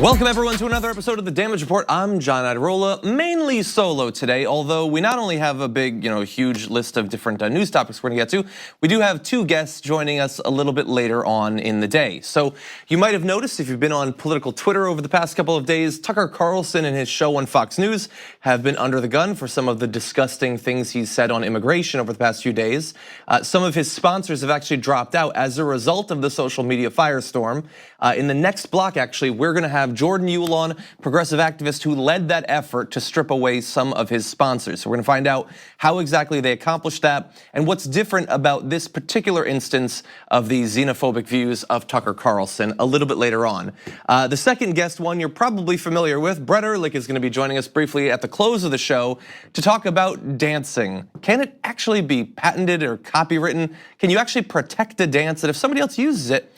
Welcome everyone to another episode of the Damage Report. I'm John Adirola, mainly solo today, although we not only have a big, huge list of different news topics we're gonna get to, we do have two guests joining us a little bit later on in the day. So you might have noticed if you've been on political Twitter over the past couple of days, Tucker Carlson and his show on Fox News have been under the gun for some of the disgusting things he's said on immigration over the past few days. Some of his sponsors have actually dropped out as a result of the social media firestorm. In the next block, actually, we're gonna have Jordan Ulan, progressive activist who led that effort to strip away some of his sponsors. So we're gonna find out how exactly they accomplished that and what's different about this particular instance of the xenophobic views of Tucker Carlson a little bit later on. The second guest, one you're probably familiar with, Brett Erlich, is gonna be joining us briefly at the close of the show to talk about dancing. Can it actually be patented or copywritten? Can you actually protect a dance that if somebody else uses it,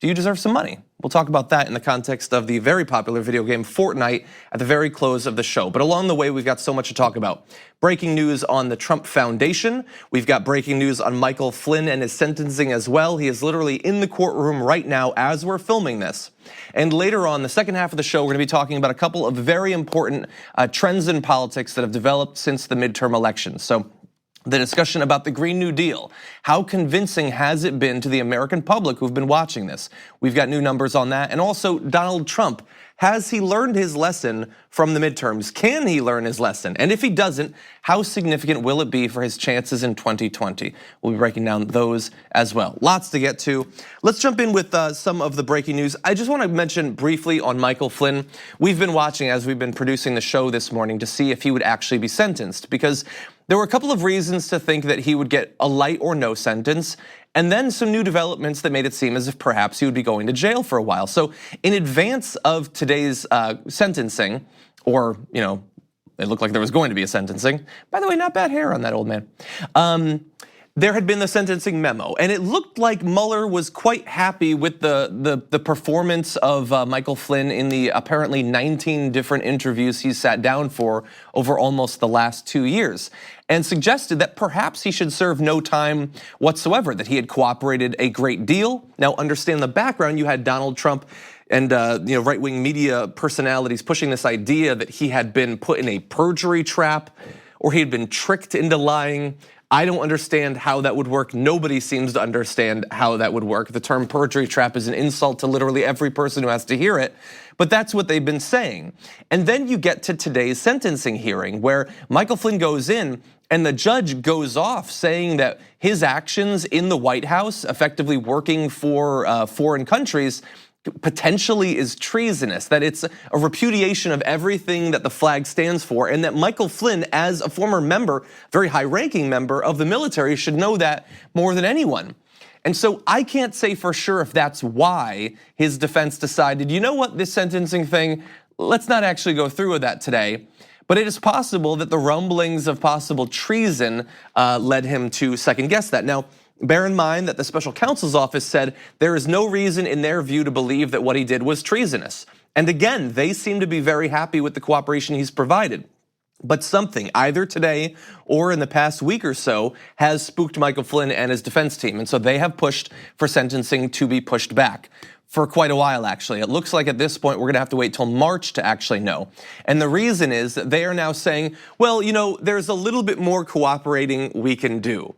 do you deserve some money? We'll talk about that in the context of the very popular video game Fortnite at the very close of the show. But along the way, we've got so much to talk about. Breaking news on the Trump Foundation. We've got breaking news on Michael Flynn and his sentencing as well. He is literally in the courtroom right now as we're filming this. And later on, the second half of the show, we're gonna be talking about a couple of very important trends in politics that have developed since the midterm elections. So the discussion about the Green New Deal. How convincing has it been to the American public who've been watching this? We've got new numbers on that. And also Donald Trump. Has he learned his lesson from the midterms? Can he learn his lesson? And if he doesn't, how significant will it be for his chances in 2020? We'll be breaking down those as well. Lots to get to. Let's jump in with some of the breaking news. I just want to mention briefly on Michael Flynn. We've been watching as we've been producing the show this morning to see if he would actually be sentenced, because there were a couple of reasons to think that he would get a light or no sentence, and then some new developments that made it seem as if perhaps he would be going to jail for a while. So in advance of today's sentencing, or it looked like there was going to be a sentencing. By the way, not bad hair on that old man. There had been the sentencing memo, and it looked like Mueller was quite happy with the performance of Michael Flynn in the apparently 19 different interviews he sat down for over almost the last 2 years, and suggested that perhaps he should serve no time whatsoever, that he had cooperated a great deal. Now understand the background, you had Donald Trump and right-wing media personalities pushing this idea that he had been put in a perjury trap or he had been tricked into lying. I don't understand how that would work. Nobody seems to understand how that would work. The term perjury trap is an insult to literally every person who has to hear it, but that's what they've been saying. And then you get to today's sentencing hearing where Michael Flynn goes in and the judge goes off saying that his actions in the White House, effectively working for foreign countries, potentially is treasonous, that it's a repudiation of everything that the flag stands for, and that Michael Flynn, as a former member, very high-ranking member of the military, should know that more than anyone. And so I can't say for sure if that's why his defense decided, you know what, this sentencing thing, let's not actually go through with that today. But it is possible that the rumblings of possible treason led him to second guess that. Now, bear in mind that the special counsel's office said there is no reason in their view to believe that what he did was treasonous. And again, they seem to be very happy with the cooperation he's provided. But something, either today or in the past week or so, has spooked Michael Flynn and his defense team. And so they have pushed for sentencing to be pushed back for quite a while, actually. It looks like at this point we're gonna have to wait till March to actually know. And the reason is that they are now saying, well, there's a little bit more cooperating we can do.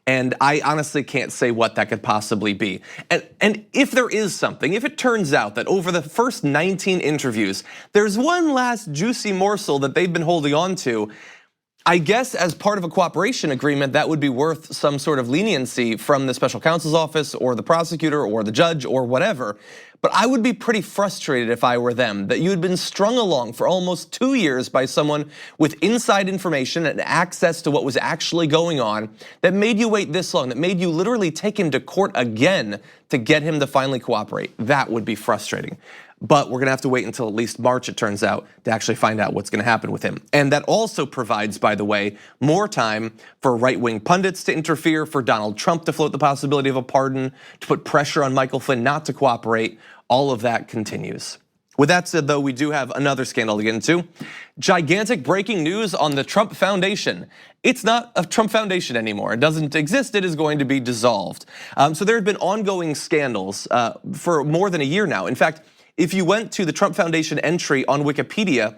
And I honestly can't say what that could possibly be. And if there is something, if it turns out that over the first 19 interviews, there's one last juicy morsel that they've been holding on to, I guess as part of a cooperation agreement, that would be worth some sort of leniency from the special counsel's office or the prosecutor or the judge or whatever. But I would be pretty frustrated if I were them, that you had been strung along for almost 2 years by someone with inside information and access to what was actually going on that made you wait this long, that made you literally take him to court again to get him to finally cooperate. That would be frustrating. But we're gonna have to wait until at least March, it turns out, to actually find out what's gonna happen with him. And that also provides, by the way, more time for right-wing pundits to interfere, for Donald Trump to float the possibility of a pardon, to put pressure on Michael Flynn not to cooperate. All of that continues. With that said, though, we do have another scandal to get into. Gigantic breaking news on the Trump Foundation. It's not a Trump Foundation anymore. It doesn't exist. It is going to be dissolved. So there have been ongoing scandals for more than a year now. In fact, if you went to the Trump Foundation entry on Wikipedia,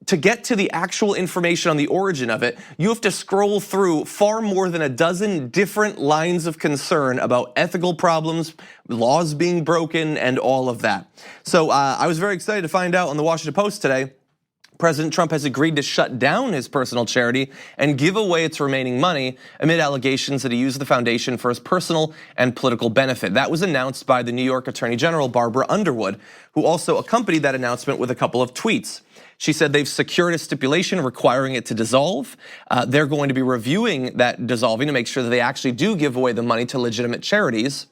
to get to the actual information on the origin of it, you have to scroll through far more than a dozen different lines of concern about ethical problems, laws being broken, and all of that. So I was very excited to find out on the Washington Post today, President Trump has agreed to shut down his personal charity and give away its remaining money amid allegations that he used the foundation for his personal and political benefit. That was announced by the New York Attorney General, Barbara Underwood, who also accompanied that announcement with a couple of tweets. She said they've secured a stipulation requiring it to dissolve. They're going to be reviewing that dissolving to make sure that they actually do give away the money to legitimate charities.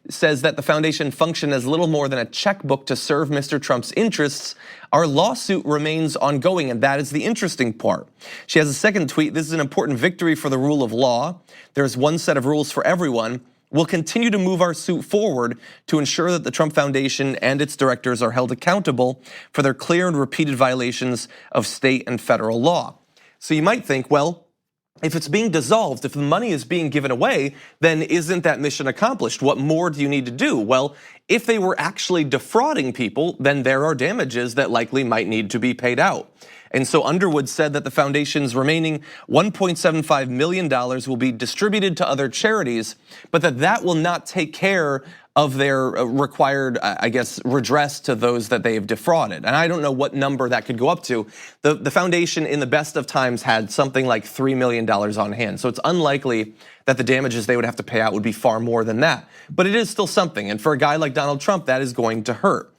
Says that the foundation functioned as little more than a checkbook to serve Mr. Trump's interests. Our lawsuit remains ongoing, and that is the interesting part. She has a second tweet. This is an important victory for the rule of law. There's one set of rules for everyone. We'll continue to move our suit forward to ensure that the Trump Foundation and its directors are held accountable for their clear and repeated violations of state and federal law. So you might think, well, if it's being dissolved, if the money is being given away, then isn't that mission accomplished? What more do you need to do? Well, if they were actually defrauding people, then there are damages that likely might need to be paid out. And so Underwood said that the foundation's remaining $1.75 million will be distributed to other charities, but that will not take care of their required, I guess, redress to those that they have defrauded. And I don't know what number that could go up to. The foundation in the best of times had something like $3 million on hand. So it's unlikely that the damages they would have to pay out would be far more than that. But it is still something. And for a guy like Donald Trump, that is going to hurt.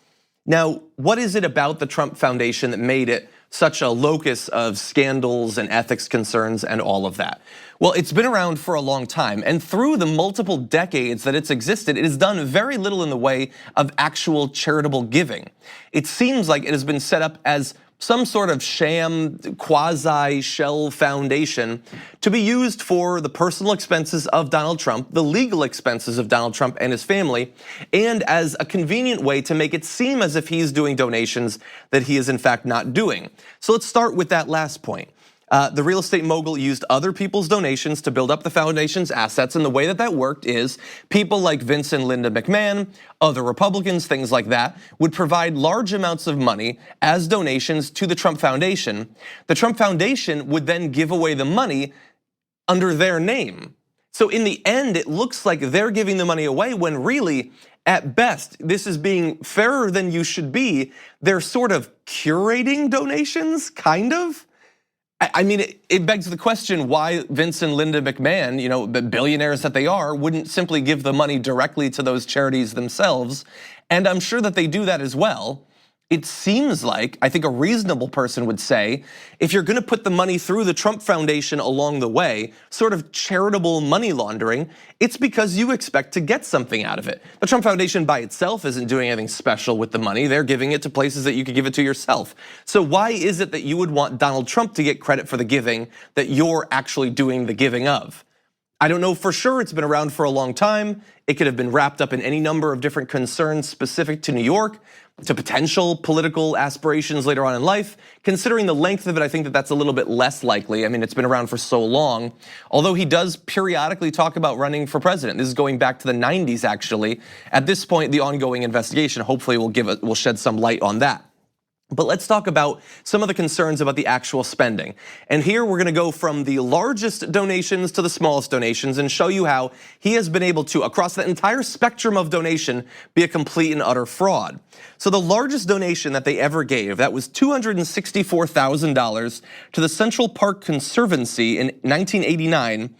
Now, what is it about the Trump Foundation that made it such a locus of scandals and ethics concerns and all of that? Well, it's been around for a long time, and through the multiple decades that it's existed, it has done very little in the way of actual charitable giving. It seems like it has been set up as some sort of sham, quasi-shell foundation to be used for the personal expenses of Donald Trump, the legal expenses of Donald Trump and his family, and as a convenient way to make it seem as if he's doing donations that he is in fact not doing. So let's start with that last point. The real estate mogul used other people's donations to build up the foundation's assets, and the way that worked is people like Vince and Linda McMahon, other Republicans, things like that, would provide large amounts of money as donations to the Trump Foundation. The Trump Foundation would then give away the money under their name. So in the end, it looks like they're giving the money away when really, at best, this is being fairer than you should be. They're sort of curating donations, kind of. I mean, it begs the question why Vince and Linda McMahon, the billionaires that they are, wouldn't simply give the money directly to those charities themselves. And I'm sure that they do that as well. It seems like, I think a reasonable person would say, if you're gonna put the money through the Trump Foundation along the way, sort of charitable money laundering, it's because you expect to get something out of it. The Trump Foundation by itself isn't doing anything special with the money. They're giving it to places that you could give it to yourself. So why is it that you would want Donald Trump to get credit for the giving that you're actually doing the giving of? I don't know for sure. It's been around for a long time. It could have been wrapped up in any number of different concerns specific to New York, to potential political aspirations later on in life. Considering the length of it, I think that that's a little bit less likely. I mean, it's been around for so long. Although he does periodically talk about running for president. This is going back to the 90s, actually. At this point, the ongoing investigation hopefully will shed some light on that. But let's talk about some of the concerns about the actual spending. And here we're gonna go from the largest donations to the smallest donations and show you how he has been able to, across the entire spectrum of donation, be a complete and utter fraud. So the largest donation that they ever gave, that was $264,000 to the Central Park Conservancy in 1989,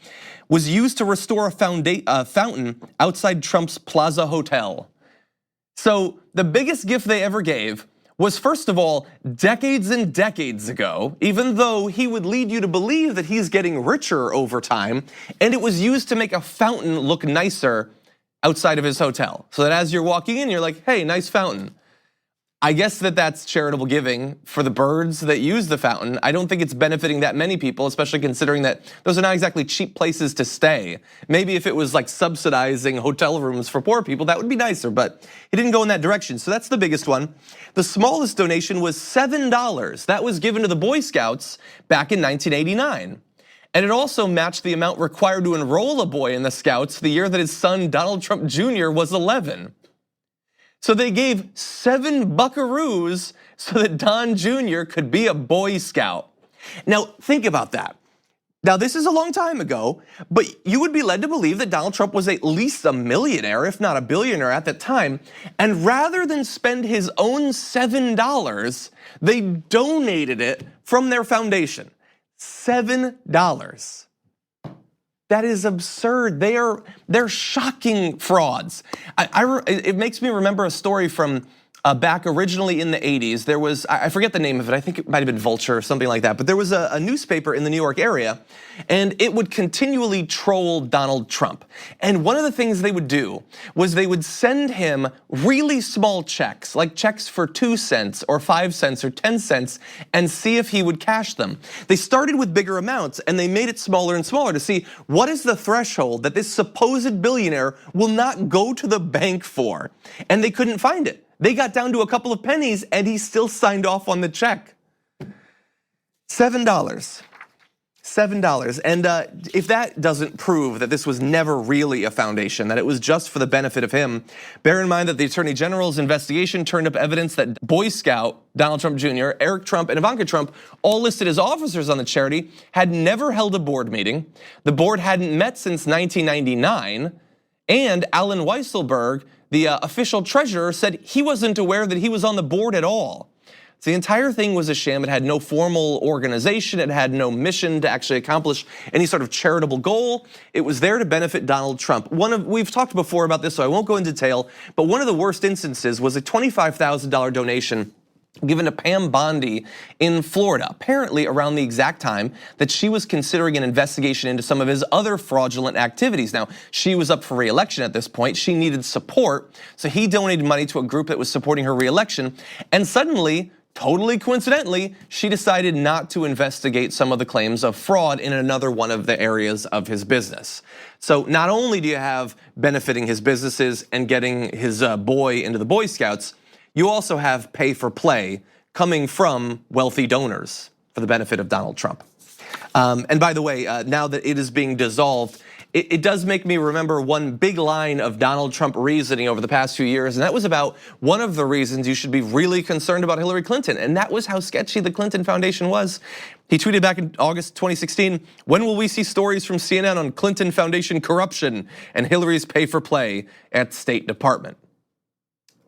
was used to restore a fountain outside Trump's Plaza Hotel. So the biggest gift they ever gave was, first of all, decades and decades ago, even though he would lead you to believe that he's getting richer over time, and it was used to make a fountain look nicer outside of his hotel. So that as you're walking in, you're like, hey, nice fountain. I guess that's charitable giving for the birds that use the fountain. I don't think it's benefiting that many people, especially considering that those are not exactly cheap places to stay. Maybe if it was like subsidizing hotel rooms for poor people, that would be nicer, but he didn't go in that direction. So that's the biggest one. The smallest donation was $7. That was given to the Boy Scouts back in 1989. And it also matched the amount required to enroll a boy in the Scouts the year that his son, Donald Trump Jr., was 11. So they gave 7 buckaroos so that Don Jr. could be a Boy Scout. Now, think about that. Now, this is a long time ago, but you would be led to believe that Donald Trump was at least a millionaire, if not a billionaire at that time. And rather than spend his own $7, they donated it from their foundation. $7. That is absurd. They're shocking frauds. It makes me remember a story from back originally in the 80s. There was, I forget the name of it, I think it might have been Vulture or something like that, but there was a newspaper in the New York area, and it would continually troll Donald Trump. And one of the things they would do was they would send him really small checks, like checks for 2 cents or 5 cents or 10 cents, and see if he would cash them. They started with bigger amounts, and they made it smaller and smaller to see what is the threshold that this supposed billionaire will not go to the bank for. And they couldn't find it. They got down to a couple of pennies and he still signed off on the check. $7. $7. And if that doesn't prove that this was never really a foundation, that it was just for the benefit of him, bear in mind that the Attorney General's investigation turned up evidence that Boy Scout Donald Trump Jr., Eric Trump, and Ivanka Trump, all listed as officers on the charity, had never held a board meeting. The board hadn't met since 1999. And Alan Weisselberg, the official treasurer, said he wasn't aware that he was on the board at all. So the entire thing was a sham. It had no formal organization. It had no mission to actually accomplish any sort of charitable goal. It was there to benefit Donald Trump. We've talked before about this, so I won't go into detail, but one of the worst instances was a $25,000 donation given to Pam Bondi in Florida, apparently around the exact time that she was considering an investigation into some of his other fraudulent activities. Now, she was up for re-election at this point. She needed support, so he donated money to a group that was supporting her re-election, and suddenly, totally coincidentally, she decided not to investigate some of the claims of fraud in another one of the areas of his business. So not only do you have benefiting his businesses and getting his boy into the Boy Scouts, you also have pay for play coming from wealthy donors for the benefit of Donald Trump. And by the way, now that it is being dissolved, it does make me remember one big line of Donald Trump reasoning over the past few years, and that was about one of the reasons you should be really concerned about Hillary Clinton, and that was how sketchy the Clinton Foundation was. He tweeted back in August 2016, "When will we see stories from CNN on Clinton Foundation corruption and Hillary's pay for play at State Department?"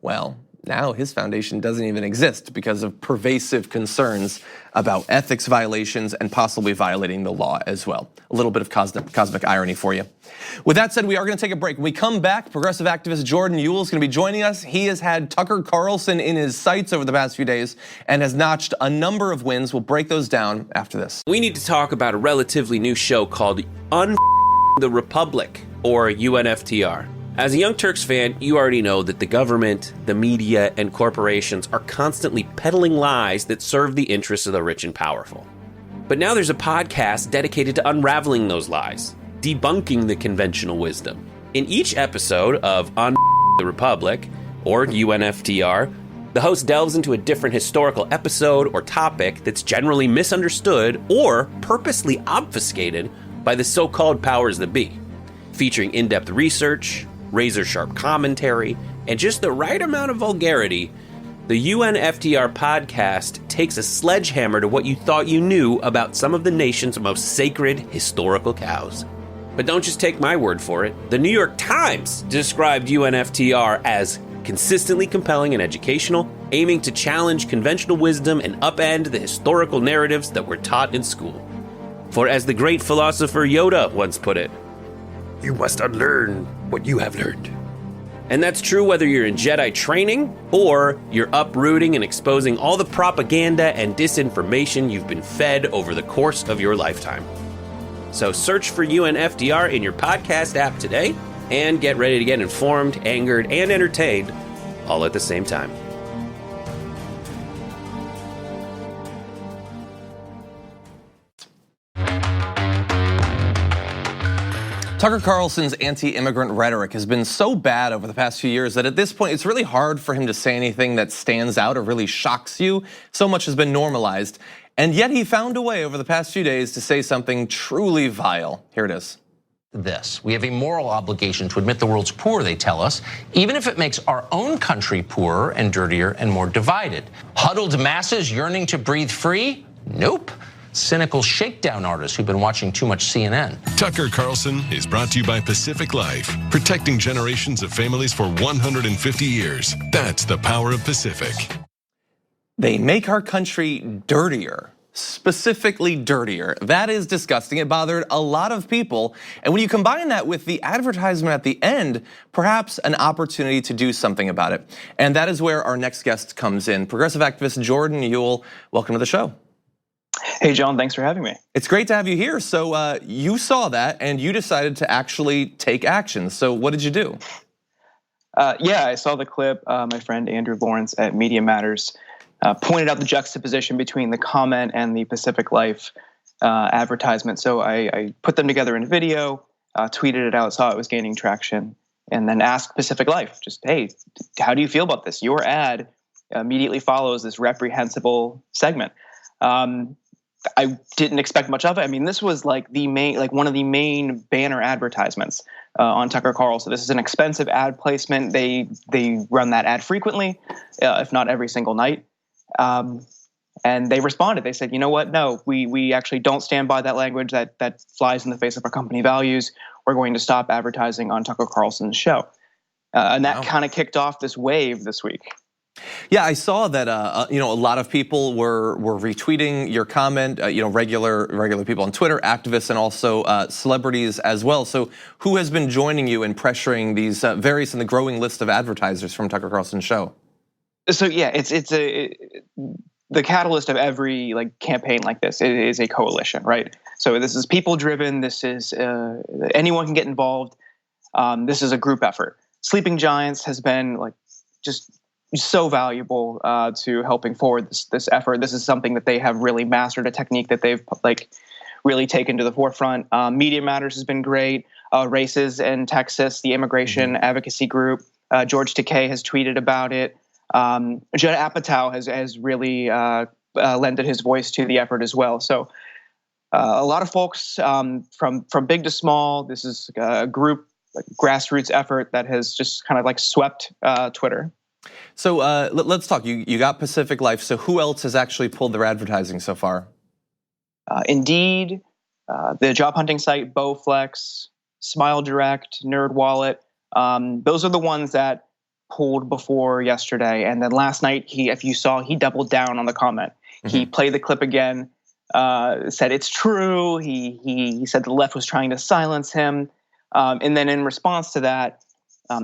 Well, now his foundation doesn't even exist because of pervasive concerns about ethics violations and possibly violating the law as well. A little bit of cosmic irony for you. With that said, we are gonna take a break. When we come back, progressive activist Jordan Ewell is gonna be joining us. He has had Tucker Carlson in his sights over the past few days and has notched a number of wins. We'll break those down after this. We need to talk about a relatively new show called the Republic, or UNFTR. As a Young Turks fan, you already know that the government, the media, and corporations are constantly peddling lies that serve the interests of the rich and powerful. But now there's a podcast dedicated to unraveling those lies, debunking the conventional wisdom. In each episode of the Republic, or UNFTR, the host delves into a different historical episode or topic that's generally misunderstood or purposely obfuscated by the so-called powers that be, featuring in-depth research, razor-sharp commentary, and just the right amount of vulgarity. The UNFTR podcast takes a sledgehammer to what you thought you knew about some of the nation's most sacred historical cows. But don't just take my word for it. The New York Times described UNFTR as consistently compelling and educational, aiming to challenge conventional wisdom and upend the historical narratives that were taught in school. For as the great philosopher Yoda once put it, "You must unlearn what you have learned." And that's true whether you're in Jedi training or you're uprooting and exposing all the propaganda and disinformation you've been fed over the course of your lifetime. So search for UNFTR in your podcast app today and get ready to get informed, angered, and entertained all at the same time. Tucker Carlson's anti-immigrant rhetoric has been so bad over the past few years that at this point it's really hard for him to say anything that stands out or really shocks you. So much has been normalized. And yet he found a way over the past few days to say something truly vile. Here it is. this. We have a moral obligation to admit the world's poor, they tell us, even if it makes our own country poorer and dirtier and more divided. Huddled masses yearning to breathe free? Nope. Cynical shakedown artists who've been watching too much CNN. Tucker Carlson is brought to you by Pacific Life, protecting generations of families for 150 years. That's the power of Pacific. They make our country dirtier. Specifically dirtier. That is disgusting. It bothered a lot of people. And when you combine that with the advertisement at the end, perhaps an opportunity to do something about it. And that is where our next guest comes in. Progressive activist Jordan Uhl, welcome to the show. Hey, John, thanks for having me. It's great to have you here. So you saw that and you decided to actually take action. So what did you do? Yeah, I saw the clip. My friend Andrew Lawrence at Media Matters pointed out the juxtaposition between the comment and the Pacific Life advertisement. So I put them together in a video, tweeted it out, saw it was gaining traction, and then asked Pacific Life, just, hey, how do you feel about this? Your ad immediately follows this reprehensible segment. I didn't expect much of it. I mean, this was like one of the main banner advertisements on Tucker Carlson. This is an expensive ad placement. They run that ad frequently, if not every single night. And they responded. They said, you know what? No, we actually don't stand by that language that flies in the face of our company values. We're going to stop advertising on Tucker Carlson's show. And that kind of kicked off this wave this week. Yeah, I saw that. A lot of people were retweeting your comment. Regular people on Twitter, activists, and also celebrities as well. So, who has been joining you in pressuring these various and the growing list of advertisers from Tucker Carlson's show? So yeah, the catalyst of every campaign like this is a coalition, right? So this is people driven. This is anyone can get involved. This is a group effort. Sleeping Giants has been just so valuable to helping forward this effort. This is something that they have really mastered, a technique that they've really taken to the forefront. Media Matters has been great. Races in Texas, the immigration advocacy group. George Takei has tweeted about it. Judd Apatow has really lended his voice to the effort as well. So a lot of folks from big to small. This is a group, grassroots effort that has just kind of swept Twitter. So let's talk. You got Pacific Life. So who else has actually pulled their advertising so far? Indeed, the job hunting site Bowflex, Smile Direct, NerdWallet. Those are the ones that pulled before yesterday. And then last night, if you saw, he doubled down on the comment. He played the clip again, said it's true. He said the left was trying to silence him. And then in response to that,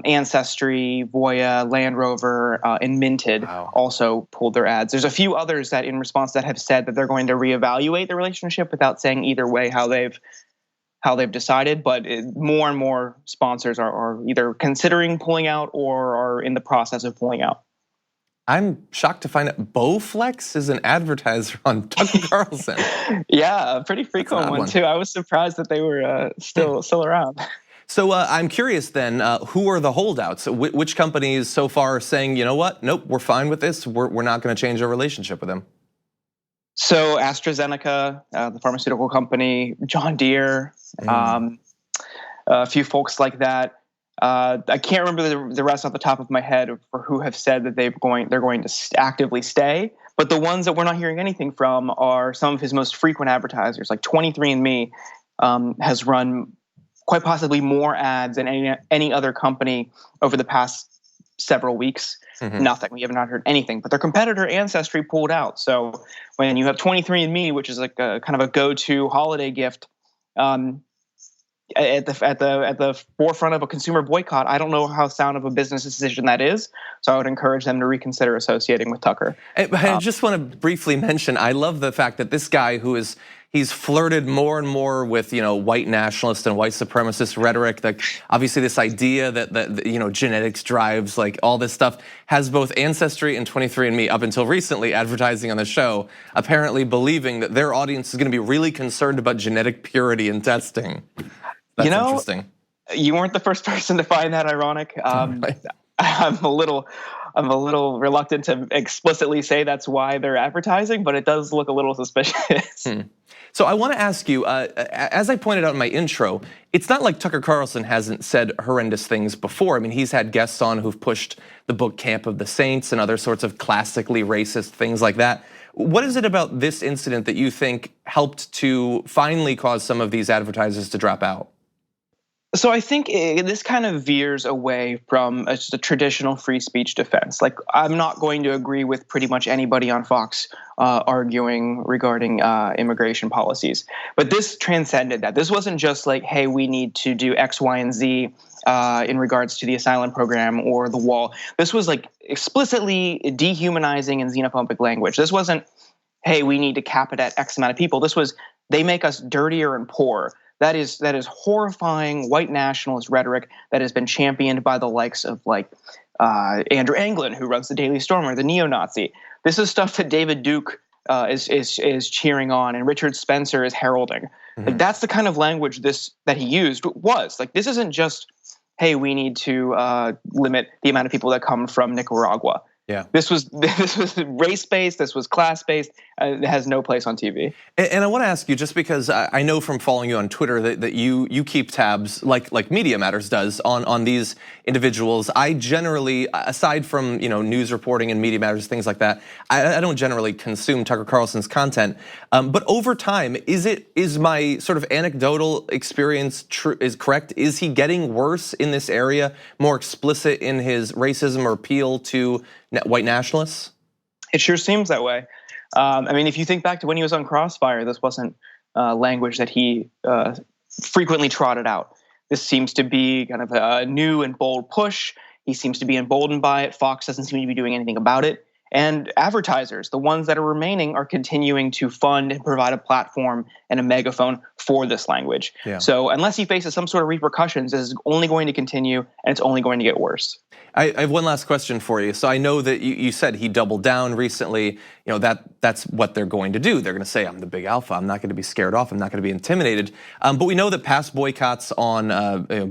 Ancestry, Voya, Land Rover, and Minted also pulled their ads. There's a few others that in response that have said that they're going to reevaluate the relationship without saying either way how they've decided. But more and more sponsors are either considering pulling out or are in the process of pulling out. I'm shocked to find out Bowflex is an advertiser on Tucker Carlson. Yeah, a pretty frequent one too. I was surprised that they were still around. So I'm curious then, who are the holdouts? Which companies so far are saying, you know what, nope, we're fine with this. We're not going to change our relationship with them? So AstraZeneca, the pharmaceutical company, John Deere, a few folks like that. I can't remember the rest off the top of my head for who have said that they're going to actively stay. But the ones that we're not hearing anything from are some of his most frequent advertisers, like 23andMe has run quite possibly more ads than any other company over the past several weeks. Nothing. We have not heard anything. But their competitor Ancestry pulled out. So when you have 23andMe, which is like a kind of a go-to holiday gift, at the forefront of a consumer boycott, I don't know how sound of a business decision that is. So I would encourage them to reconsider associating with Tucker. I just want to briefly mention, I love the fact that this guy he's flirted more and more with, white nationalist and white supremacist rhetoric. That obviously this idea that genetics drives all this stuff, has both Ancestry and 23andMe up until recently advertising on the show, apparently believing that their audience is going to be really concerned about genetic purity in testing. That's interesting. You weren't the first person to find that ironic. I'm a little I'm a little reluctant to explicitly say that's why they're advertising, but it does look a little suspicious. So I want to ask you, as I pointed out in my intro, it's not like Tucker Carlson hasn't said horrendous things before. I mean, he's had guests on who've pushed the book Camp of the Saints and other sorts of classically racist things like that. What is it about this incident that you think helped to finally cause some of these advertisers to drop out? So I think this kind of veers away from just a traditional free speech defense. Like, I'm not going to agree with pretty much anybody on Fox arguing regarding immigration policies. But this transcended that. This wasn't just like, hey, we need to do X, Y, and Z in regards to the asylum program or the wall. This was like explicitly dehumanizing and xenophobic language. This wasn't, hey, we need to cap it at X amount of people. This was, they make us dirtier and poorer. That is horrifying white nationalist rhetoric that has been championed by the likes of like Andrew Anglin, who runs the Daily Stormer, the neo-Nazi. This is stuff that David Duke is cheering on, and Richard Spencer is heralding. Like, that's the kind of language that he used was. Like, this isn't just, hey, we need to limit the amount of people that come from Nicaragua. Yeah, this was race-based. This was class-based. It has no place on TV. And I want to ask you, just because I know from following you on Twitter that you keep tabs like Media Matters does on these individuals. I generally, aside from news reporting and Media Matters, things like that, I don't generally consume Tucker Carlson's content. But over time, is my sort of anecdotal experience is correct? Is he getting worse in this area, more explicit in his racism or appeal to white nationalists? It sure seems that way. I mean, if you think back to when he was on Crossfire, this wasn't language that he frequently trotted out. This seems to be kind of a new and bold push. He seems to be emboldened by it. Fox doesn't seem to be doing anything about it. And advertisers, the ones that are remaining, are continuing to fund and provide a platform and a megaphone for this language. Yeah. So unless he faces some sort of repercussions, this is only going to continue, and it's only going to get worse. I have one last question for you. So I know that you said he doubled down recently. That's what they're going to do. They're going to say, I'm the big alpha. I'm not going to be scared off. I'm not going to be intimidated. But we know that past boycotts on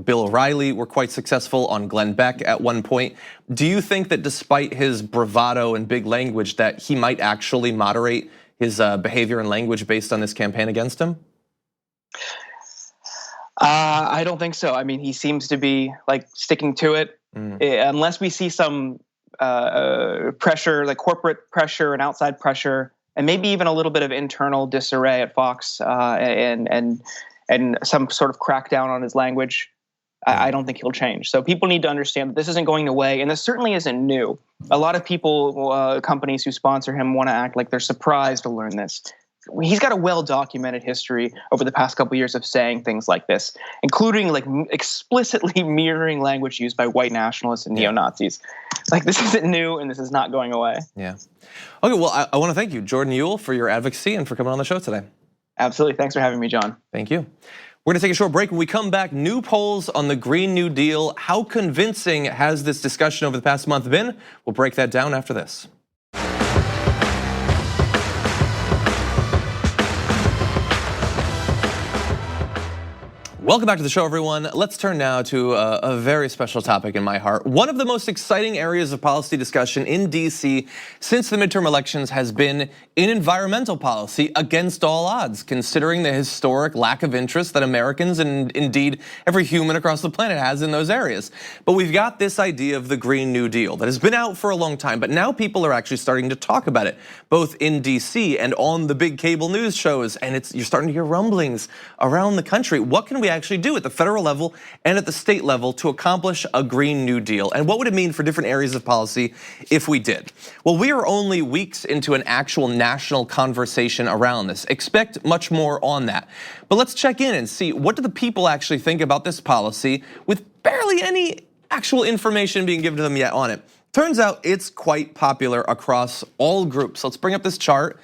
Bill O'Reilly were quite successful, on Glenn Beck at one point. Do you think that despite his bravado and big language that he might actually moderate his behavior and language based on this campaign against him? I don't think so. I mean, he seems to be like sticking to it. Unless we see some pressure, like corporate pressure and outside pressure, and maybe even a little bit of internal disarray at Fox, and some sort of crackdown on his language, I don't think he'll change. So people need to understand that this isn't going away, and this certainly isn't new. A lot of people, companies who sponsor him, want to act like they're surprised to learn this. He's got a well-documented history over the past couple of years of saying things like this, including like explicitly mirroring language used by white nationalists and neo-Nazis. Like, this isn't new, and this is not going away. Yeah. Okay, well, I want to thank you, Jordan Ewell, for your advocacy and for coming on the show today. Absolutely. Thanks for having me, John. Thank you. We're going to take a short break. When we come back, new polls on the Green New Deal. How convincing has this discussion over the past month been? We'll break that down after this. Welcome back to the show, everyone. Let's turn now to a very special topic in my heart. One of the most exciting areas of policy discussion in DC since the midterm elections has been in environmental policy against all odds, considering the historic lack of interest that Americans and indeed every human across the planet has in those areas. But we've got this idea of the Green New Deal that has been out for a long time, but now people are actually starting to talk about it, both in DC and on the big cable news shows, and you're starting to hear rumblings around the country. What can we actually do at the federal level and at the state level to accomplish a Green New Deal? And what would it mean for different areas of policy if we did? Well, we are only weeks into an actual national conversation around this. Expect much more on that. But let's check in and see, what do the people actually think about this policy with barely any actual information being given to them yet on it? Turns out it's quite popular across all groups. Let's bring up this chart.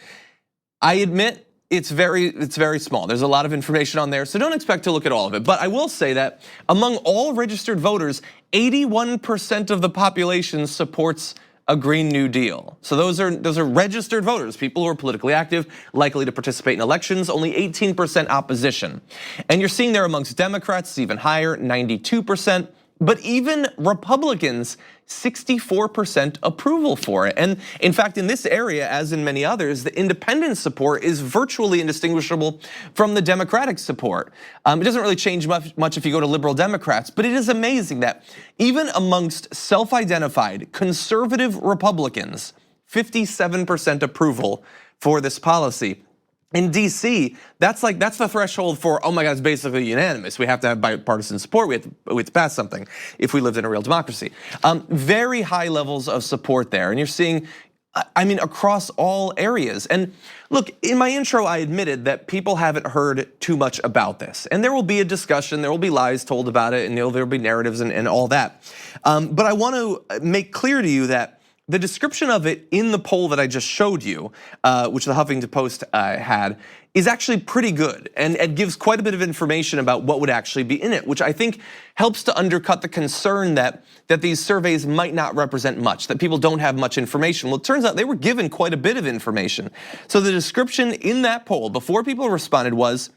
I admit it's very small. There's a lot of information on there, so don't expect to look at all of it. But I will say that among all registered voters, 81% of the population supports a Green New Deal. So those are registered voters, people who are politically active, likely to participate in elections. Only 18% opposition. And you're seeing there amongst Democrats, it's even higher, 92%. But even Republicans, 64% approval for it. And in fact, in this area, as in many others, the independent support is virtually indistinguishable from the Democratic support. It doesn't really change much if you go to liberal Democrats, but it is amazing that even amongst self-identified conservative Republicans, 57% approval for this policy. In DC, that's the threshold for, oh my God, it's basically unanimous. We have to have bipartisan support. We have to pass something if we lived in a real democracy. Very high levels of support there. And you're seeing, I mean, across all areas. And look, in my intro, I admitted that people haven't heard too much about this. And there will be a discussion, there will be lies told about it, and there will be narratives and all that. But I want to make clear to you that the description of it in the poll that I just showed you, which the Huffington Post had, is actually pretty good. And it gives quite a bit of information about what would actually be in it, which I think helps to undercut the concern that these surveys might not represent much, that people don't have much information. Well, it turns out they were given quite a bit of information. So the description in that poll, before people responded, was,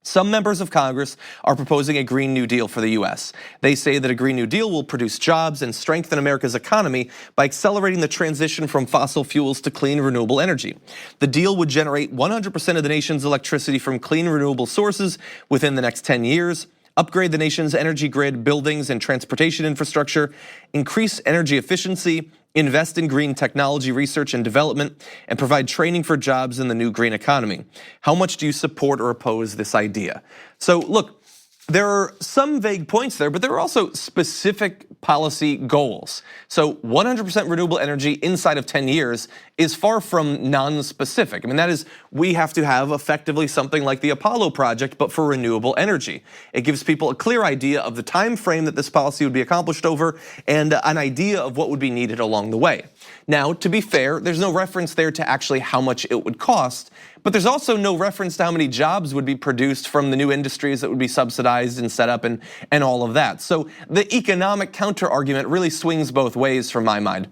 some members of Congress are proposing a Green New Deal for the US. They say that a Green New Deal will produce jobs and strengthen America's economy by accelerating the transition from fossil fuels to clean renewable energy. The deal would generate 100% of the nation's electricity from clean renewable sources within the next 10 years, upgrade the nation's energy grid, buildings, and transportation infrastructure, increase energy efficiency, invest in green technology research and development, and provide training for jobs in the new green economy. How much do you support or oppose this idea? So look, there are some vague points there, but there are also specific policy goals. So 100% renewable energy inside of 10 years is far from non-specific. I mean, that is, we have to have effectively something like the Apollo project, but for renewable energy. It gives people a clear idea of the time frame that this policy would be accomplished over and an idea of what would be needed along the way. Now, to be fair, there's no reference there to actually how much it would cost, but there's also no reference to how many jobs would be produced from the new industries that would be subsidized and set up and all of that. So the economic counter argument really swings both ways from my mind,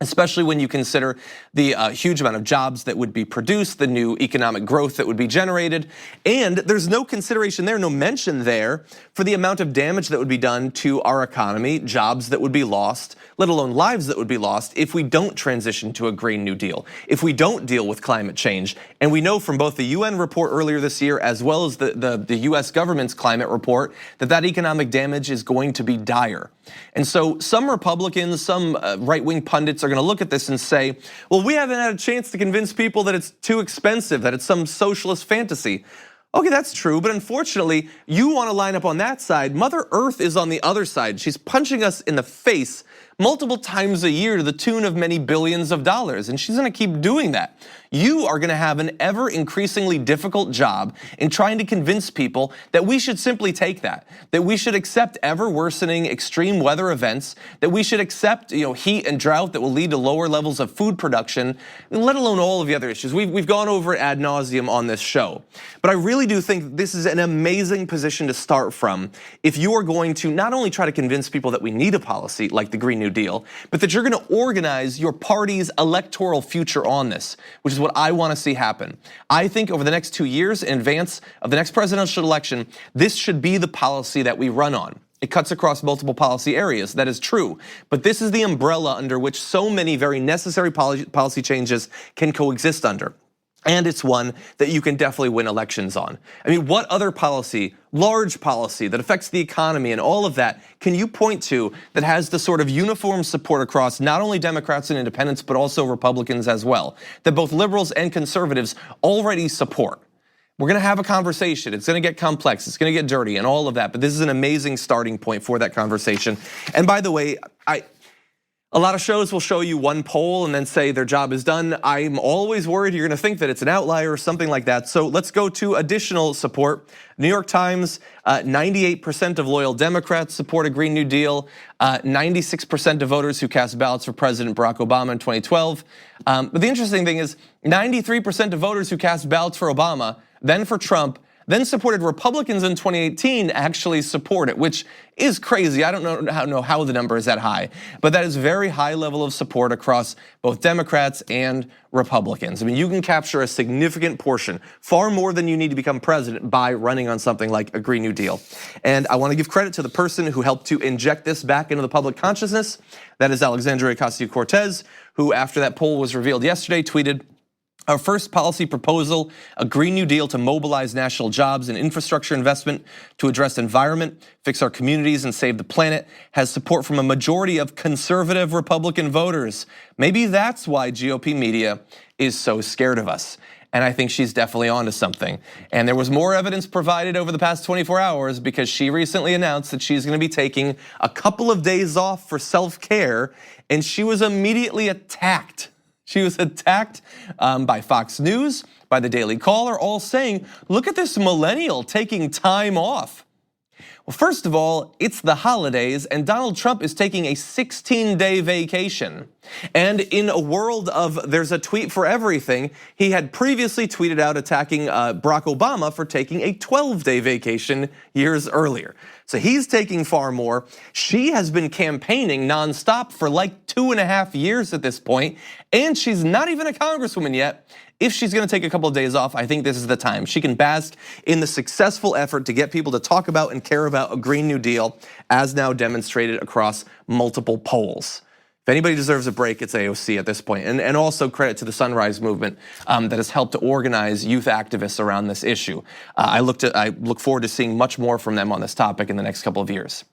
especially when you consider the huge amount of jobs that would be produced, the new economic growth that would be generated, and there's no consideration there, no mention there for the amount of damage that would be done to our economy, jobs that would be lost, let alone lives that would be lost if we don't transition to a Green New Deal, if we don't deal with climate change. And we know from both the UN report earlier this year as well as the US government's climate report that economic damage is going to be dire. And so some Republicans, some right-wing pundits are going to look at this and say, well, we haven't had a chance to convince people that it's too expensive, that it's some socialist fantasy. Okay, that's true, but unfortunately, you want to line up on that side. Mother Earth is on the other side. She's punching us in the face multiple times a year to the tune of many billions of dollars, and she's going to keep doing that. You are going to have an ever increasingly difficult job in trying to convince people that we should simply take that we should accept ever worsening extreme weather events, that we should accept heat and drought that will lead to lower levels of food production, let alone all of the other issues. We've gone over it ad nauseum on this show. But I really do think this is an amazing position to start from if you are going to not only try to convince people that we need a policy like the Green New Deal, but that you're going to organize your party's electoral future on this, which is what I want to see happen. I think over the next 2 years, in advance of the next presidential election, this should be the policy that we run on. It cuts across multiple policy areas, that is true, but this is the umbrella under which so many very necessary policy changes can coexist under. And it's one that you can definitely win elections on. I mean, what other policy, large policy that affects the economy and all of that, can you point to that has the sort of uniform support across not only Democrats and independents, but also Republicans as well, that both liberals and conservatives already support? We're going to have a conversation. It's going to get complex. It's going to get dirty and all of that. But this is an amazing starting point for that conversation. And by the way, a lot of shows will show you one poll and then say their job is done. I'm always worried you're going to think that it's an outlier or something like that. So let's go to additional support. New York Times, 98% of loyal Democrats support a Green New Deal. 96% of voters who cast ballots for President Barack Obama in 2012. But the interesting thing is 93% of voters who cast ballots for Obama, then for Trump, then supported Republicans in 2018 actually support it, which is crazy. I don't know how the number is that high, but that is very high level of support across both Democrats and Republicans. I mean, you can capture a significant portion, far more than you need to become president, by running on something like a Green New Deal. And I want to give credit to the person who helped to inject this back into the public consciousness. That is Alexandria Ocasio-Cortez, who after that poll was revealed yesterday tweeted, "Our first policy proposal, a Green New Deal to mobilize national jobs and infrastructure investment to address environment, fix our communities and save the planet, has support from a majority of conservative Republican voters. Maybe that's why GOP media is so scared of us." And I think she's definitely onto something. And there was more evidence provided over the past 24 hours because she recently announced that she's gonna be taking a couple of days off for self-care, and she was immediately attacked. She was attacked by Fox News, by the Daily Caller, all saying, look at this millennial taking time off. Well, first of all, it's the holidays and Donald Trump is taking a 16-day vacation. And in a world of there's a tweet for everything, he had previously tweeted out attacking Barack Obama for taking a 12-day vacation years earlier. So he's taking far more. She has been campaigning nonstop for like 2.5 years at this point, and she's not even a congresswoman yet. If she's gonna take a couple of days off, I think this is the time. She can bask in the successful effort to get people to talk about and care about a Green New Deal, as now demonstrated across multiple polls. If anybody deserves a break, it's AOC at this point. And also credit to the Sunrise Movement that has helped to organize youth activists around this issue. I look forward to seeing much more from them on this topic in the next couple of years.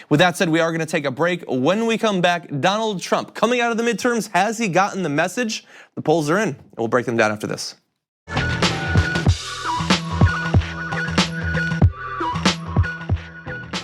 With that said, we are gonna take a break. When we come back, Donald Trump, coming out of the midterms, has he gotten the message? The polls are in, and we'll break them down after this.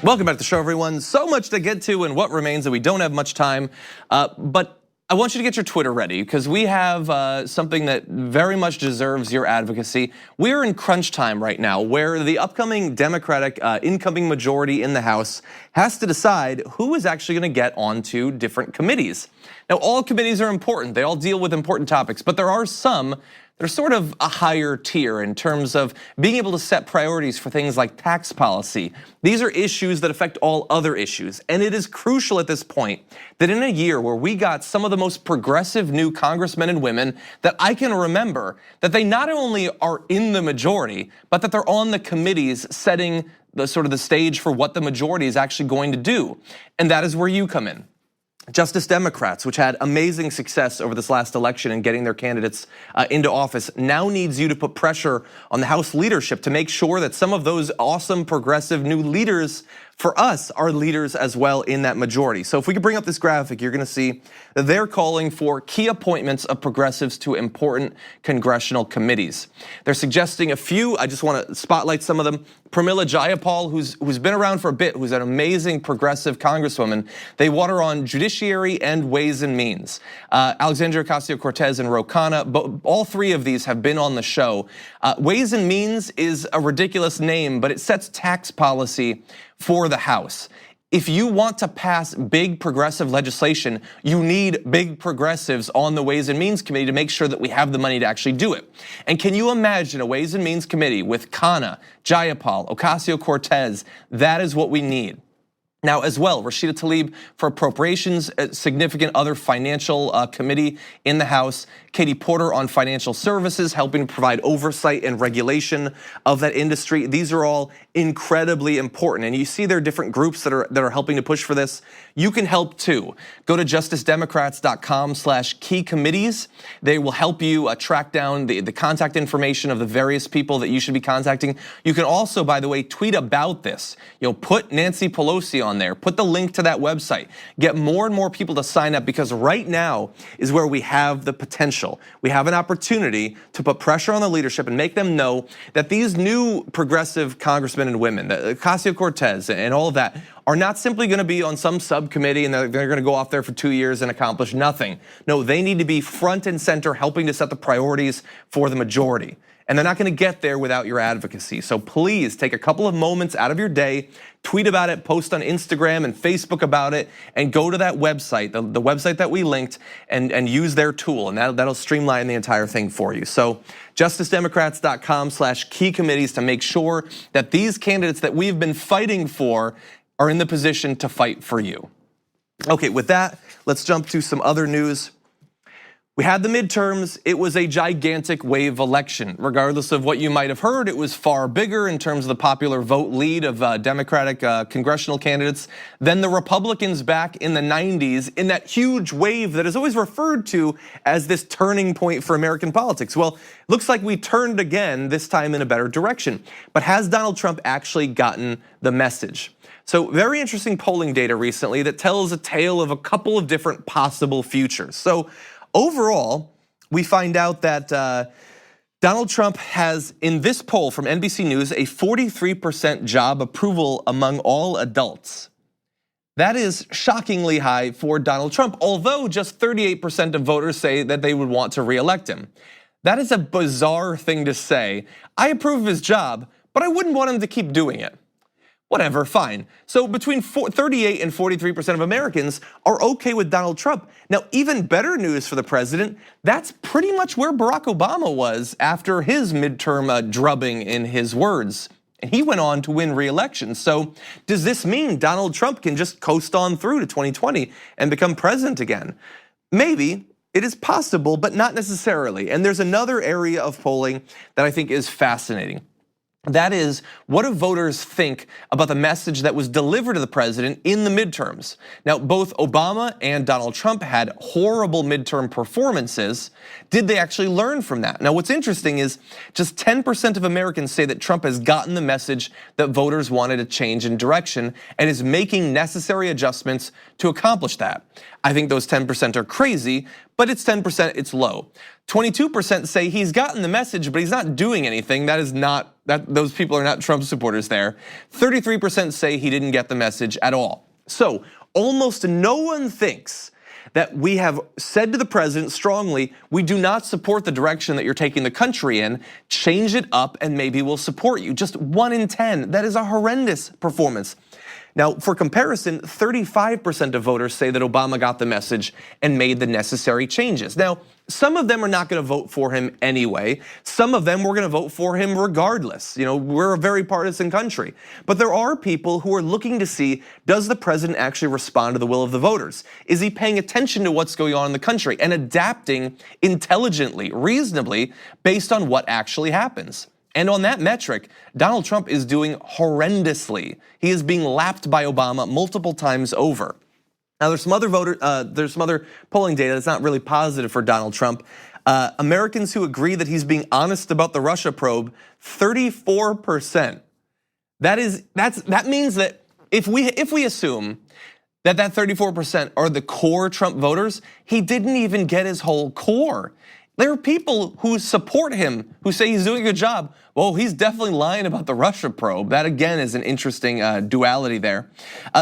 Welcome back to the show, everyone. So much to get to in what remains that we don't have much time, but I want you to get your Twitter ready because we have something that very much deserves your advocacy. We're in crunch time right now where the upcoming Democratic incoming majority in the House has to decide who is actually gonna get onto different committees. Now, all committees are important. They all deal with important topics, but there are some that are sort of a higher tier in terms of being able to set priorities for things like tax policy. These are issues that affect all other issues. And it is crucial at this point that in a year where we got some of the most progressive new congressmen and women that I can remember, that they not only are in the majority, but that they're on the committees setting the sort of the stage for what the majority is actually going to do. And that is where you come in. Justice Democrats, which had amazing success over this last election in getting their candidates into office, now needs you to put pressure on the House leadership to make sure that some of those awesome progressive new leaders for us are leaders as well in that majority. So if we could bring up this graphic, you're gonna see that they're calling for key appointments of progressives to important congressional committees. They're suggesting a few, I just wanna spotlight some of them. Pramila Jayapal, who's been around for a bit, who's an amazing progressive congresswoman. They want her on Judiciary and Ways and Means. Alexandria Ocasio-Cortez and Ro Khanna, but all three of these have been on the show. Ways and Means is a ridiculous name, but it sets tax policy for the House. If you want to pass big progressive legislation, you need big progressives on the Ways and Means Committee to make sure that we have the money to actually do it. And can you imagine a Ways and Means Committee with Khanna, Jayapal, Ocasio-Cortez? That is what we need. Now, as well, Rashida Tlaib for Appropriations, a significant other financial committee in the House. Katie Porter on Financial Services, helping provide oversight and regulation of that industry. These are all incredibly important. And you see there are different groups that are helping to push for this. You can help too. Go to justicedemocrats.com/key committees. They will help you track down the contact information of the various people that you should be contacting. You can also, by the way, tweet about this. Put Nancy Pelosi on there, put the link to that website. Get more and more people to sign up because right now is where we have the potential. We have an opportunity to put pressure on the leadership and make them know that these new progressive congressmen and women, Ocasio-Cortez and all of that, are not simply gonna be on some subcommittee and they're gonna go off there for 2 years and accomplish nothing. No, they need to be front and center helping to set the priorities for the majority. and they're not gonna get there without your advocacy. So please take a couple of moments out of your day, tweet about it, post on Instagram and Facebook about it, and go to that website, the website that we linked, and use their tool, and that'll streamline the entire thing for you. So justicedemocrats.com/key committees to make sure that these candidates that we've been fighting for are in the position to fight for you. Okay, with that, let's jump to some other news. We had the midterms. It was a gigantic wave election. Regardless of what you might have heard, it was far bigger in terms of the popular vote lead of Democratic congressional candidates than the Republicans back in the 90s in that huge wave that is always referred to as this turning point for American politics. Well, looks like we turned again, this time in a better direction. But has Donald Trump actually gotten the message? So very interesting polling data recently that tells a tale of a couple of different possible futures. So overall, we find out that Donald Trump has, in this poll from NBC News, a 43% job approval among all adults. That is shockingly high for Donald Trump, although just 38% of voters say that they would want to re-elect him. That is a bizarre thing to say. I approve of his job, but I wouldn't want him to keep doing it. Whatever, fine. So between 38 and 43% of Americans are okay with Donald Trump. Now, even better news for the president, that's pretty much where Barack Obama was after his midterm drubbing, in his words. And he went on to win re-election. So does this mean Donald Trump can just coast on through to 2020 and become president again? Maybe. It is possible, but not necessarily. And there's another area of polling that I think is fascinating. That is, what do voters think about the message that was delivered to the president in the midterms? Now, both Obama and Donald Trump had horrible midterm performances. Did they actually learn from that? Now, what's interesting is just 10% of Americans say that Trump has gotten the message that voters wanted a change in direction and is making necessary adjustments to accomplish that. I think those 10% are crazy, but it's 10%, it's low. 22% say he's gotten the message, but he's not doing anything. Those people are not Trump supporters there. 33% say he didn't get the message at all. So almost no one thinks that we have said to the president strongly, we do not support the direction that you're taking the country in, change it up and maybe we'll support you. Just 1 in 10, that is a horrendous performance. Now, for comparison, 35% of voters say that Obama got the message and made the necessary changes. Now, some of them are not gonna vote for him anyway. Some of them were gonna vote for him regardless. We're a very partisan country. But there are people who are looking to see, does the president actually respond to the will of the voters? Is he paying attention to what's going on in the country and adapting intelligently, reasonably, based on what actually happens? And on that metric, Donald Trump is doing horrendously. He is being lapped by Obama multiple times over. Now, there's some other polling data that's not really positive for Donald Trump. Americans who agree that he's being honest about the Russia probe, 34%. That means that if we assume that 34% are the core Trump voters, he didn't even get his whole core. There are people who support him, who say he's doing a good job. Well, he's definitely lying about the Russia probe. That again is an interesting duality there.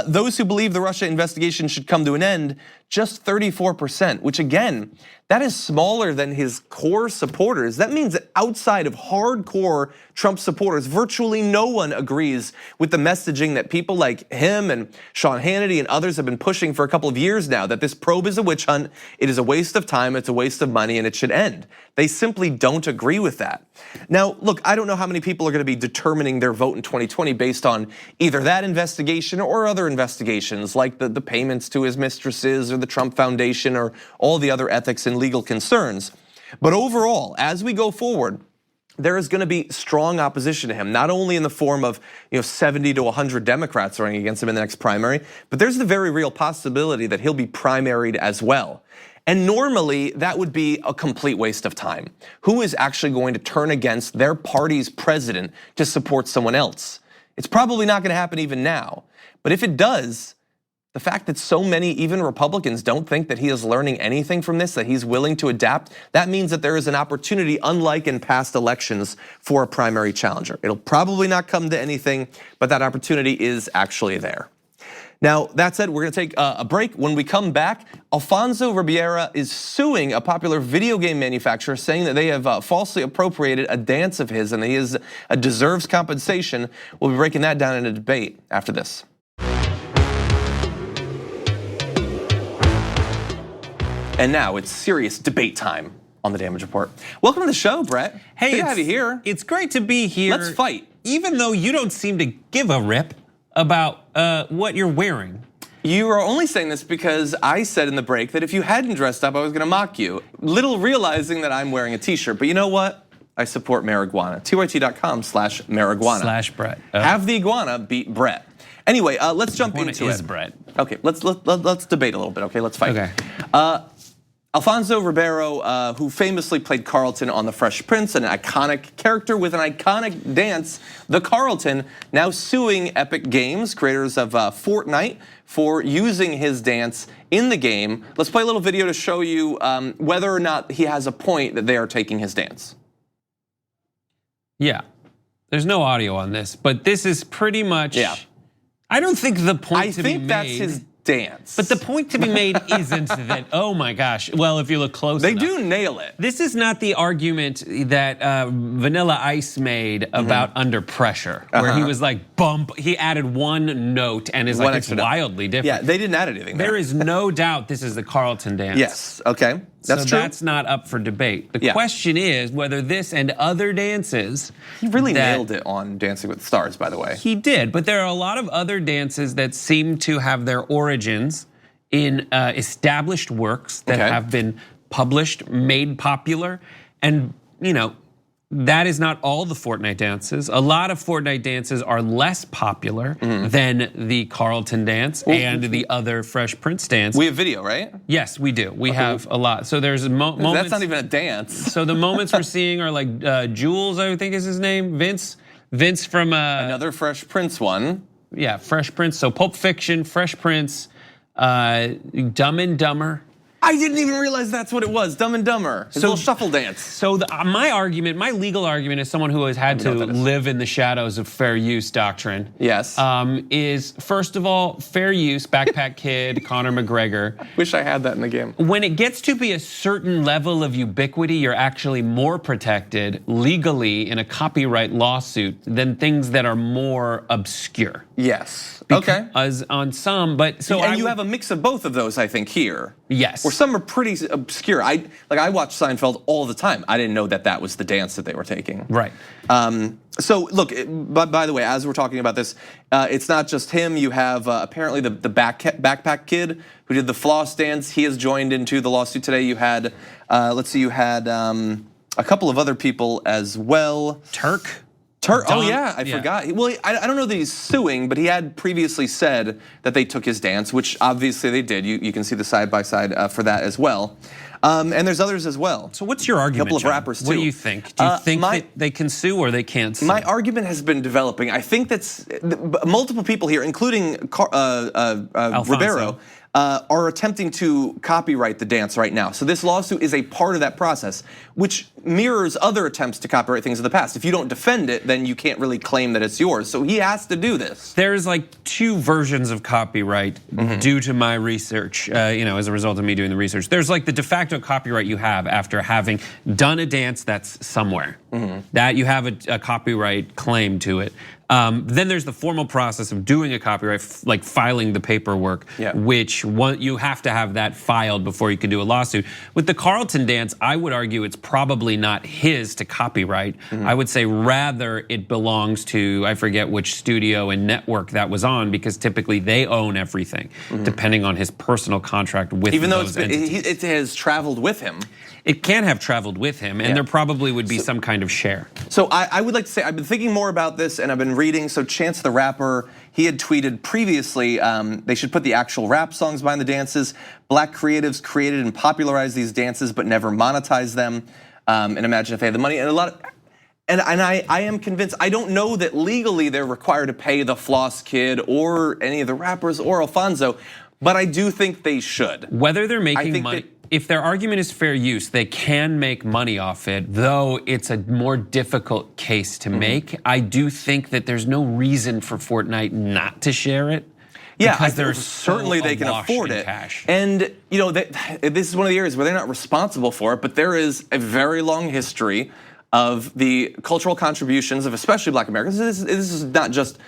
Those who believe the Russia investigation should come to an end, just 34%, which again, that is smaller than his core supporters. That means that outside of hardcore Trump supporters, virtually no one agrees with the messaging that people like him and Sean Hannity and others have been pushing for a couple of years now, that this probe is a witch hunt, it is a waste of time, it's a waste of money, and it should end. They simply don't agree with that. Now, look, I don't know how many people are gonna be determining their vote in 2020 based on either that investigation or other investigations like the payments to his mistresses or the Trump Foundation or all the other ethics and legal concerns. But overall, as we go forward, there is gonna be strong opposition to him, not only in the form of 70 to 100 Democrats running against him in the next primary, but there's the very real possibility that he'll be primaried as well. And normally that would be a complete waste of time. Who is actually going to turn against their party's president to support someone else? It's probably not gonna happen even now. But if it does, the fact that so many, even Republicans, don't think that he is learning anything from this, that he's willing to adapt, that means that there is an opportunity, unlike in past elections, for a primary challenger. It'll probably not come to anything, but that opportunity is actually there. Now, that said, we're gonna take a break. When we come back, Alfonso Ribeira is suing a popular video game manufacturer, saying that they have falsely appropriated a dance of his and that he deserves compensation. We'll be breaking that down in a debate after this. And now it's serious debate time on the Damage Report. Welcome to the show, Brett. Hey, good to have you here. It's great to be here. Let's fight. Even though you don't seem to give a rip about what you're wearing. You are only saying this because I said in the break that if you hadn't dressed up, I was gonna mock you. Little realizing that I'm wearing a t-shirt, but you know what? I support marijuana. tyt.com/marijuana. /Brett. Have the iguana beat Brett. Anyway, let's jump into it. Brett. Okay, let's debate a little bit. Okay, let's fight. Okay. Alfonso Ribeiro, who famously played Carlton on The Fresh Prince, an iconic character with an iconic dance, the Carlton, now suing Epic Games, creators of Fortnite, for using his dance in the game. Let's play a little video to show you whether or not he has a point that they are taking his dance. Yeah, there's no audio on this, but this is pretty much. Yeah. I don't think the point to be made. I think that's his dance. But the point to be made isn't that, oh my gosh, well, if you look close enough. They do nail it. This is not the argument that Vanilla Ice made about Under Pressure, where he was like, bump, he added one note and is like, it's wildly different. Yeah, they didn't add anything there. There is no doubt this is the Carlton dance. Yes, okay. That's so true. That's not up for debate. The question is whether this and other dances. He really nailed it on Dancing with the Stars, by the way. He did, but there are a lot of other dances that seem to have their origins in established works that have been published, made popular, and that is not all the Fortnite dances. A lot of Fortnite dances are less popular than the Carlton dance and the other Fresh Prince dance. We have video, right? Yes, we do. We have a lot. So there's moments. That's not even a dance. So the moments we're seeing are like Jules, I think is his name, Vince from another Fresh Prince one. Yeah, Fresh Prince. So Pulp Fiction, Fresh Prince, Dumb and Dumber. I didn't even realize that's what it was, Dumb and Dumber. His little shuffle dance. So my argument, my legal argument as someone who has had to live in the shadows of fair use doctrine. Yes. Is first of all, fair use, Backpack Kid, Conor McGregor. Wish I had that in the game. When it gets to be a certain level of ubiquity, you're actually more protected legally in a copyright lawsuit than things that are more obscure. Yes. As on some, but so and you have a mix of both of those, I think, here. Yes. Where some are pretty obscure. I watch Seinfeld all the time. I didn't know that was the dance that they were taking. Right. So look, but by the way, as we're talking about this, it's not just him. You have apparently the Backpack Kid who did the floss dance. He has joined into the lawsuit today. You had, let's see, you had a couple of other people as well. Turk. Oh yeah, I forgot. Well, I don't know that he's suing, but he had previously said that they took his dance, which obviously they did. You can see the side by side for that as well. And there's others as well. So what's your argument? A couple of John? rappers too. What do you think? Do you think that they can sue or they can't sue? My argument has been developing. I think that's multiple people here, including Ribeiro, are attempting to copyright the dance right now. So this lawsuit is a part of that process, which mirrors other attempts to copyright things in the past. If you don't defend it, then you can't really claim that it's yours. So he has to do this. There's like two versions of copyright due to my research, as a result of me doing the research. There's like the de facto copyright you have after having done a dance that's somewhere. That you have a copyright claim to it. Then there's the formal process of doing a copyright, like filing the paperwork, which you have to have that filed before you can do a lawsuit. With the Carlton dance, I would argue it's probably not his to copyright. I would say rather it belongs to, I forget which studio and network that was on, because typically they own everything, depending on his personal contract with Even though those entities. it has traveled with him. It can have traveled with him, and there probably would be some kind of share. So I would like to say, I've been thinking more about this, and I've been reading. So Chance the Rapper, he had tweeted previously, they should put the actual rap songs behind the dances. Black creatives created and popularized these dances, but never monetized them. And imagine if they had the money. And I am convinced, I don't know that legally they're required to pay the Floss Kid or any of the rappers or Alfonso, but I do think they should. Whether they're making money. If their argument is fair use, they can make money off it, though it's a more difficult case to make. I do think that there's no reason for Fortnite not to share it. Yeah, because I they're think certainly so they can awash afford in it. cash. And, this is one of the areas where they're not responsible for it, but there is a very long history of the cultural contributions of especially Black Americans. This is not just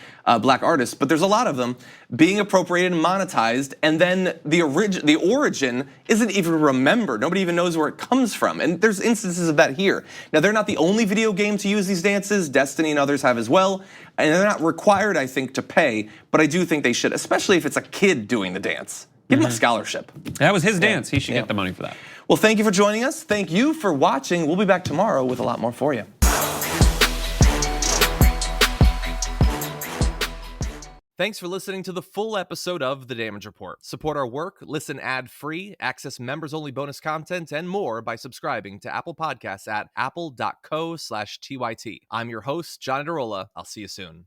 Black artists, but there's a lot of them being appropriated and monetized, and then the origin isn't even remembered. Nobody even knows where it comes from, and there's instances of that here. Now, they're not the only video game to use these dances. Destiny and others have as well, and they're not required, I think, to pay, but I do think they should, especially if it's a kid doing the dance. Give him a scholarship. That was his dance. He should get the money for that. Well, thank you for joining us. Thank you for watching. We'll be back tomorrow with a lot more for you. Thanks for listening to the full episode of The Damage Report. Support our work, listen ad-free, access members-only bonus content, and more by subscribing to Apple Podcasts at apple.co/TYT. I'm your host, John Adarola. I'll see you soon.